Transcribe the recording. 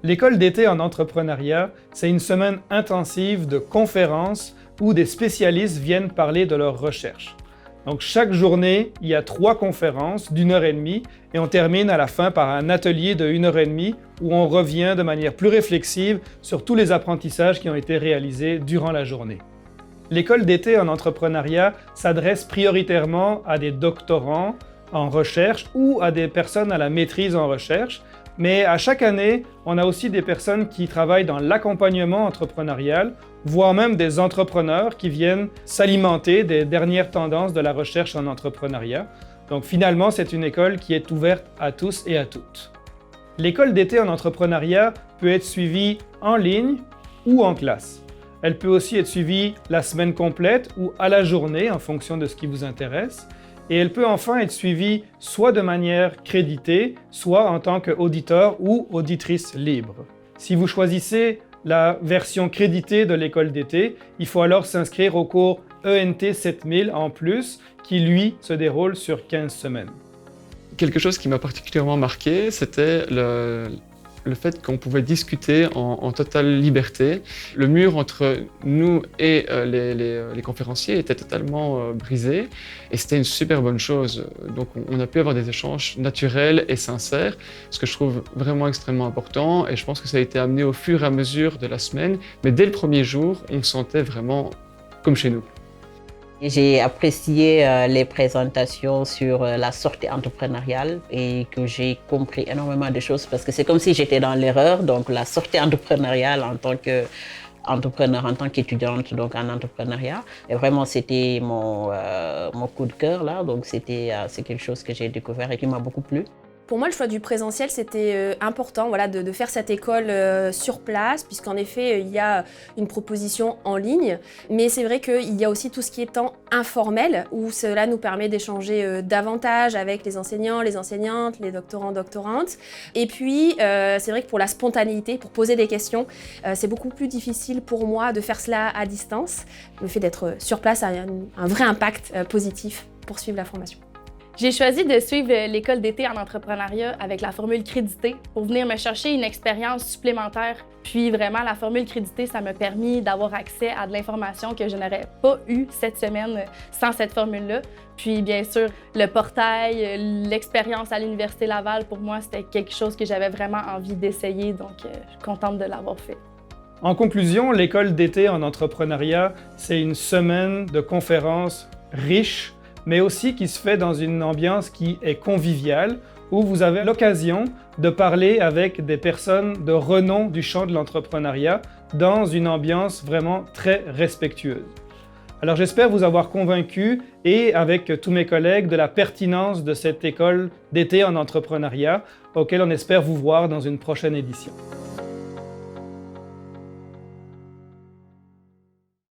L'école d'été en entrepreneuriat, c'est une semaine intensive de conférences où des spécialistes viennent parler de leurs recherches. Donc chaque journée, il y a 3 conférences d'1h30 et on termine à la fin par un atelier de 1h30 où on revient de manière plus réflexive sur tous les apprentissages qui ont été réalisés durant la journée. L'école d'été en entrepreneuriat s'adresse prioritairement à des doctorants en recherche ou à des personnes à la maîtrise en recherche, mais à chaque année, on a aussi des personnes qui travaillent dans l'accompagnement entrepreneurial, voire même des entrepreneurs qui viennent s'alimenter des dernières tendances de la recherche en entrepreneuriat. Donc finalement, c'est une école qui est ouverte à tous et à toutes. L'école d'été en entrepreneuriat peut être suivie en ligne ou en classe. Elle peut aussi être suivie la semaine complète ou à la journée en fonction de ce qui vous intéresse. Et elle peut enfin être suivie soit de manière créditée, soit en tant qu'auditeur ou auditrice libre. Si vous choisissez la version créditée de l'école d'été, il faut alors s'inscrire au cours ENT 7000 en plus, qui lui se déroule sur 15 semaines. Quelque chose qui m'a particulièrement marqué, c'était le fait qu'on pouvait discuter en totale liberté. Le mur entre nous et les conférenciers était totalement brisé et c'était une super bonne chose. Donc on a pu avoir des échanges naturels et sincères, ce que je trouve vraiment extrêmement important et je pense que ça a été amené au fur et à mesure de la semaine. Mais dès le premier jour, on se sentait vraiment comme chez nous. J'ai apprécié les présentations sur la sortie entrepreneuriale et que j'ai compris énormément de choses parce que c'est comme si j'étais dans l'erreur. Donc la sortie entrepreneuriale en tant qu'entrepreneur, en tant qu'étudiante donc en entrepreneuriat. Et vraiment c'était mon coup de cœur là. Donc c'est quelque chose que j'ai découvert et qui m'a beaucoup plu. Pour moi, le choix du présentiel, c'était important de faire cette école sur place, puisqu'en effet, il y a une proposition en ligne. Mais c'est vrai qu'il y a aussi tout ce qui est temps informel, où cela nous permet d'échanger davantage avec les enseignants, les enseignantes, les doctorants, doctorantes. Et puis, c'est vrai que pour la spontanéité, pour poser des questions, c'est beaucoup plus difficile pour moi de faire cela à distance. Le fait d'être sur place a un vrai impact positif pour suivre la formation. J'ai choisi de suivre l'école d'été en entrepreneuriat avec la formule créditée pour venir me chercher une expérience supplémentaire. Puis vraiment, la formule créditée, ça m'a permis d'avoir accès à de l'information que je n'aurais pas eue cette semaine sans cette formule-là. Puis bien sûr, le portail, l'expérience à l'Université Laval, pour moi, c'était quelque chose que j'avais vraiment envie d'essayer, donc je suis contente de l'avoir fait. En conclusion, l'école d'été en entrepreneuriat, c'est une semaine de conférences riche, mais aussi qui se fait dans une ambiance qui est conviviale, où vous avez l'occasion de parler avec des personnes de renom du champ de l'entrepreneuriat dans une ambiance vraiment très respectueuse. Alors j'espère vous avoir convaincu et avec tous mes collègues de la pertinence de cette école d'été en entrepreneuriat, auquel on espère vous voir dans une prochaine édition.